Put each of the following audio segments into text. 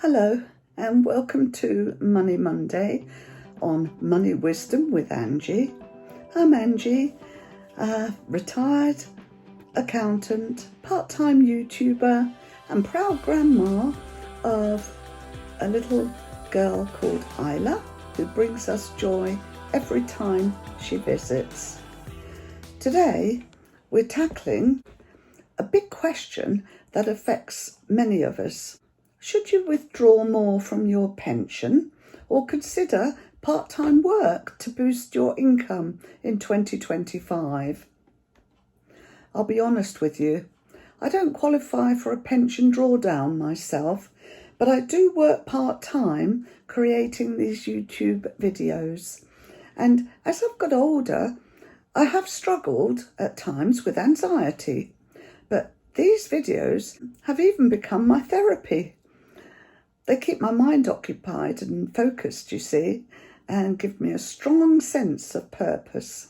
Hello and welcome to Money Monday on Money Wisdom with Angie. I'm Angie, a retired accountant, part-time YouTuber and proud grandma of a little girl called Isla who brings us joy every time she visits. Today we're tackling a big question that affects many of us. Should you withdraw more from your pension or consider part-time work to boost your income in 2025? I'll be honest with you, I don't qualify for a pension drawdown myself, but I do work part-time creating these YouTube videos. And as I've got older, I have struggled at times with anxiety, but these videos have even become my therapy. They keep my mind occupied and focused, you see, and give me a strong sense of purpose.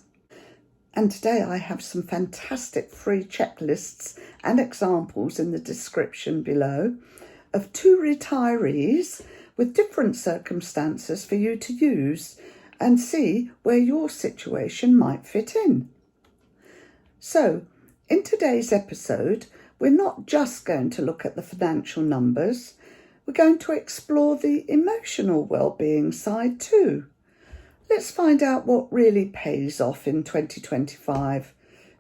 And today I have some fantastic free checklists and examples in the description below of 2 retirees with different circumstances for you to use and see where your situation might fit in. So, in today's episode, we're not just going to look at the financial numbers. We're going to explore the emotional well-being side too. Let's find out what really pays off in 2025,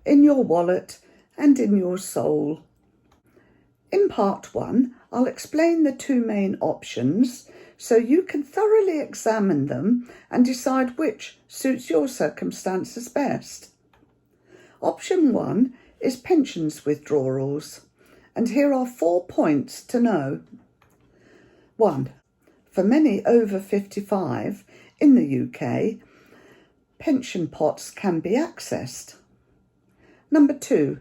in your wallet and in your soul. In part 1, I'll explain the 2 main options so you can thoroughly examine them and decide which suits your circumstances best. Option 1 is pensions withdrawals, and here are 4 points to know. 1. For many over 55 in the UK, pension pots can be accessed. Number 2.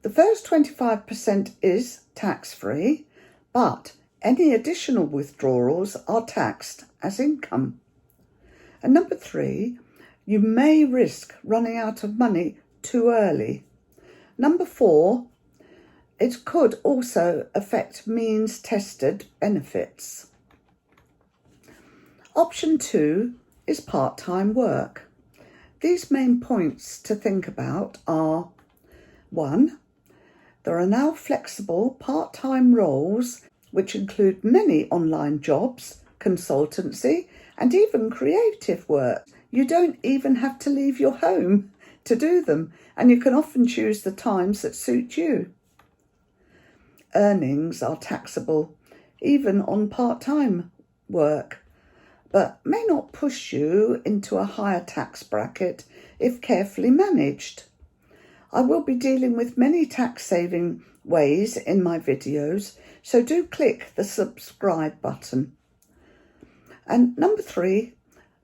The first 25% is tax-free, but any additional withdrawals are taxed as income. And number 3, you may risk running out of money too early. Number 4, it could also affect means-tested benefits. Option 2 is part-time work. These main points to think about are: 1. There are now flexible part-time roles which include many online jobs, consultancy and even creative work. You don't even have to leave your home to do them, and you can often choose the times that suit you. Earnings are taxable, even on part-time work, but may not push you into a higher tax bracket if carefully managed. I will be dealing with many tax-saving ways in my videos, so do click the subscribe button. And number 3,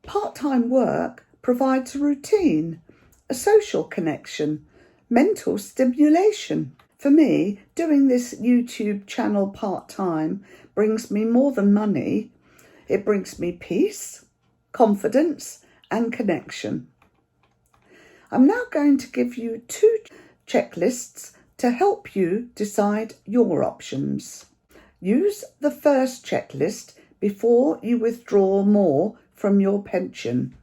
part-time work provides a routine, a social connection, mental stimulation. For me, doing this YouTube channel part-time brings me more than money. It brings me peace, confidence and connection. I'm now going to give you 2 checklists to help you decide your options. Use the first checklist before you withdraw more from your pension.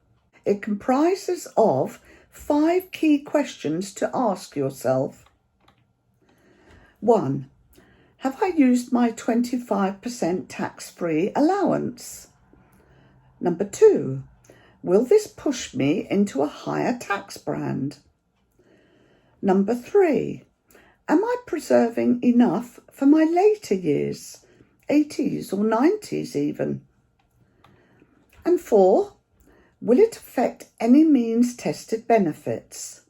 It comprises of 5 key questions to ask yourself. 1. Have I used my 25% tax-free allowance? Number 2. Will this push me into a higher tax band? Number 3. Am I preserving enough for my later years, 80s or 90s even? And 4. Will it affect any means-tested benefits?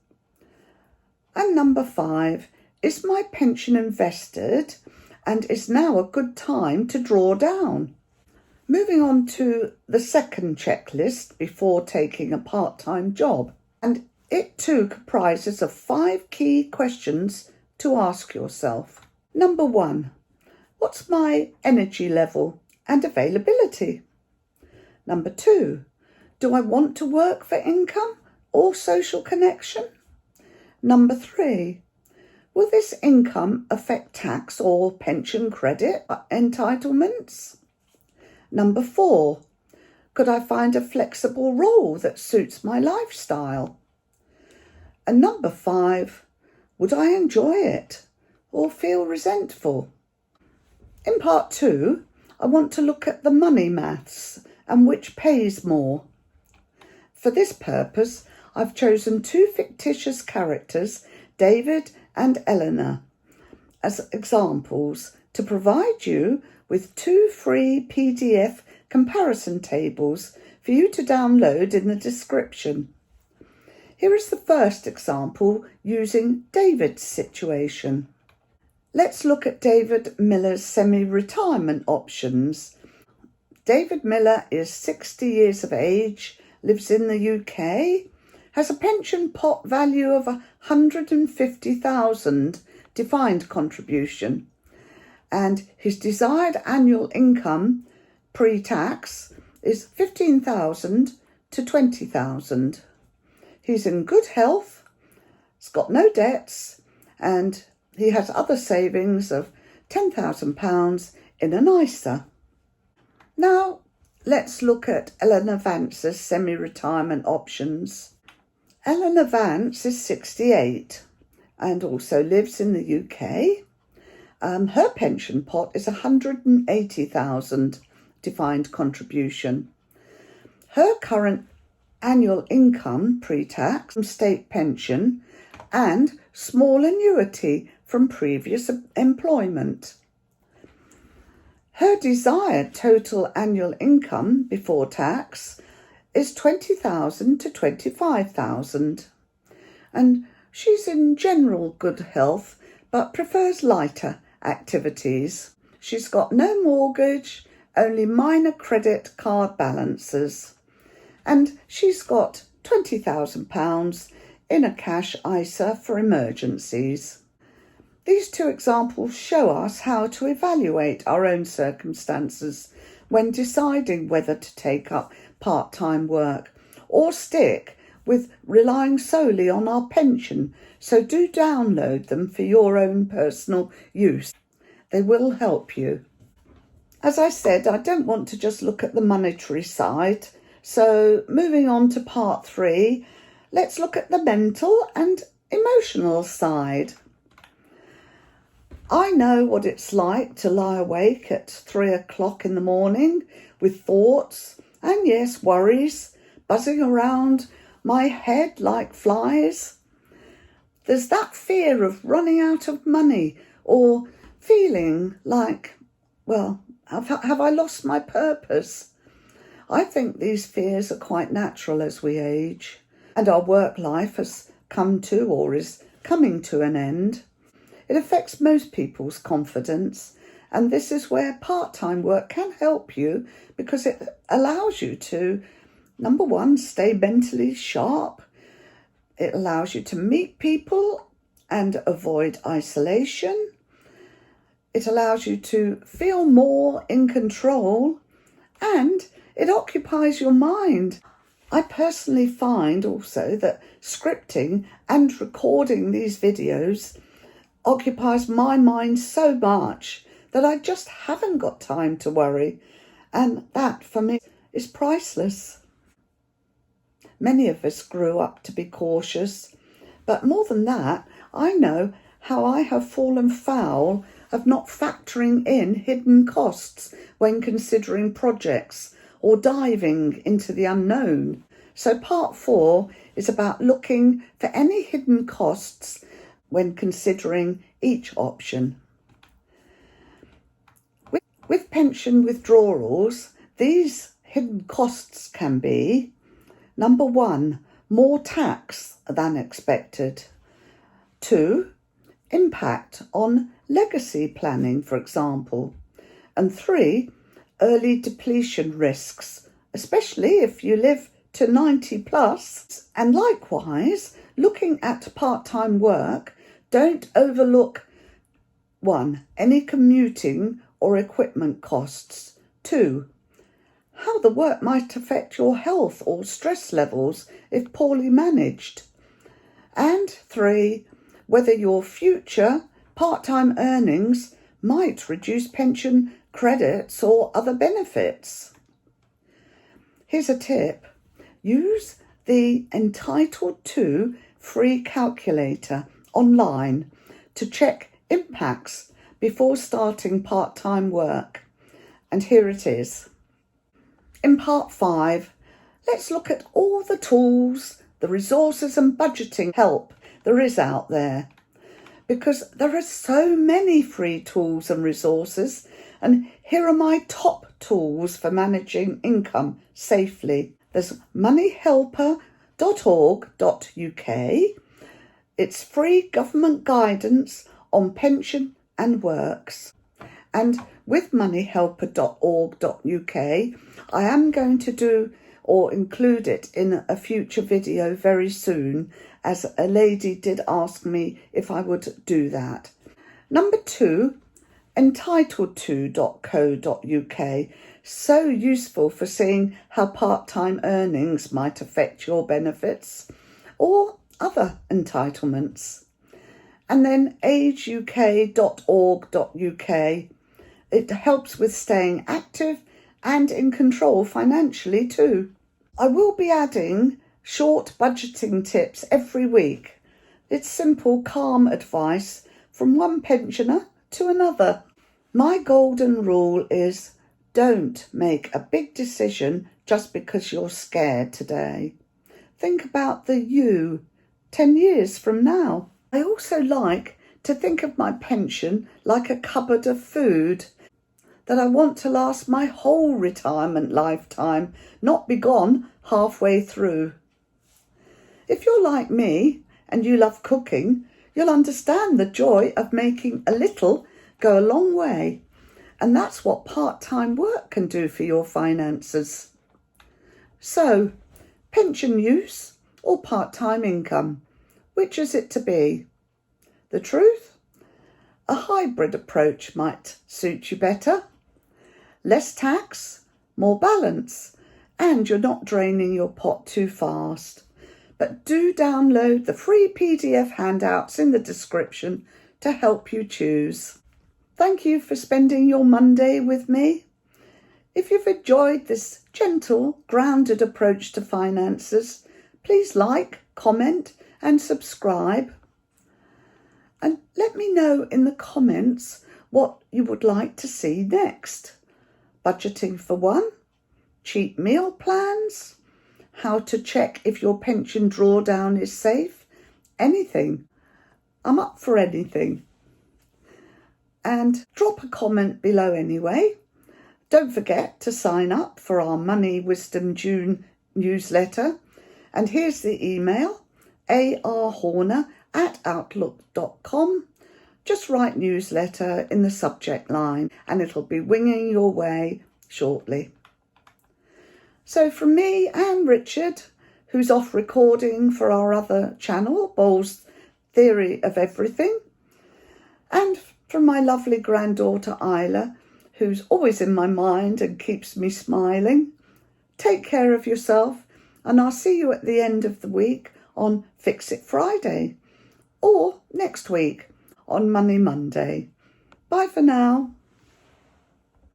And number 5. Is my pension invested and is now a good time to draw down? Moving on to the second checklist before taking a part-time job, and it too comprises of 5 key questions to ask yourself. Number 1, what's my energy level and availability? Number 2, do I want to work for income or social connection? Number 3, will this income affect tax or pension credit entitlements? Number 4, could I find a flexible role that suits my lifestyle? And number 5, would I enjoy it or feel resentful? In part 2, I want to look at the money maths and which pays more. For this purpose, I've chosen 2 fictitious characters, David and Eleanor, as examples to provide you with 2 free PDF comparison tables for you to download in the description. Here is the first example using David's situation. Let's look at David Miller's semi-retirement options. David Miller is 60 years of age, lives in the UK, has a pension pot value of $150,000 defined contribution, and his desired annual income pre-tax is $15,000 to $20,000. He's in good health, he's got no debts, and he has other savings of £10,000 in an ISA. Now, let's look at Eleanor Vance's semi-retirement options. Eleanor Vance is 68 and also lives in the UK. Her pension pot is $180,000 defined contribution. Her current annual income pre-tax from state pension and small annuity from previous employment. Her desired total annual income before tax is $20,000 to $25,000, and she's in general good health but prefers lighter activities. She's got no mortgage, only minor credit card balances, and she's got £20,000 in a cash ISA for emergencies. These 2 examples show us how to evaluate our own circumstances when deciding whether to take up part-time work or stick with relying solely on our pension, so do download them for your own personal use. They will help you. As I said, I don't want to just look at the monetary side, so moving on to part 3, let's look at the mental and emotional side. I know what it's like to lie awake at 3 o'clock in the morning with thoughts and, yes, worries buzzing around my head like flies. There's that fear of running out of money or feeling like, well, have I lost my purpose? I think these fears are quite natural as we age and our work life has come to or is coming to an end. It affects most people's confidence, and this is where part-time work can help you because it allows you to, number 1, stay mentally sharp. It allows you to meet people and avoid isolation. It allows you to feel more in control, and it occupies your mind. I personally find also that scripting and recording these videos occupies my mind so much that I just haven't got time to worry, and that for me is priceless. Many of us grew up to be cautious, but more than that, I know how I have fallen foul of not factoring in hidden costs when considering projects or diving into the unknown. So part 4 is about looking for any hidden costs when considering each option. With pension withdrawals, these hidden costs can be, number 1, more tax than expected. 2, impact on legacy planning, for example. And 3, early depletion risks, especially if you live to 90 plus. And likewise, looking at part-time work, don't overlook 1, any commuting or equipment costs. 2, how the work might affect your health or stress levels if poorly managed. And 3, whether your future part-time earnings might reduce pension credits or other benefits. Here's a tip. Use the Entitled To free calculator online to check impacts before starting part-time work. And here it is. In part 5, let's look at all the tools, the resources and budgeting help there is out there. Because there are so many free tools and resources, and here are my top tools for managing income safely. There's moneyhelper.org.uk. It's free government guidance on pension and works. And with moneyhelper.org.uk, I am going to do or include it in a future video very soon, as a lady did ask me if I would do that. Number 2, entitled2.co.uk. So useful for seeing how part-time earnings might affect your benefits or other entitlements. And then ageuk.org.uk. It helps with staying active and in control financially too. I will be adding short budgeting tips every week. It's simple, calm advice from one pensioner to another. My golden rule is don't make a big decision just because you're scared today. Think about the you 10 years from now. I also like to think of my pension like a cupboard of food that I want to last my whole retirement lifetime, not be gone halfway through. If you're like me and you love cooking, you'll understand the joy of making a little go a long way. And that's what part-time work can do for your finances. So, pension use or part-time income, which is it to be? The truth? A hybrid approach might suit you better. Less tax, more balance, and you're not draining your pot too fast. But do download the free PDF handouts in the description to help you choose. Thank you for spending your Monday with me. If you've enjoyed this gentle, grounded approach to finances, please like, comment and subscribe. And let me know in the comments what you would like to see next. Budgeting for one, cheap meal plans, how to check if your pension drawdown is safe, anything. I'm up for anything. And drop a comment below anyway. Don't forget to sign up for our Money Wisdom June newsletter. And here's the email, arhorner@outlook.com. Just write newsletter in the subject line and it'll be winging your way shortly. So from me and Richard, who's off recording for our other channel, Bowles Theory of Everything, and from my lovely granddaughter Isla, who's always in my mind and keeps me smiling, take care of yourself, and I'll see you at the end of the week on Fix It Friday, or next week on Money Monday. Bye for now.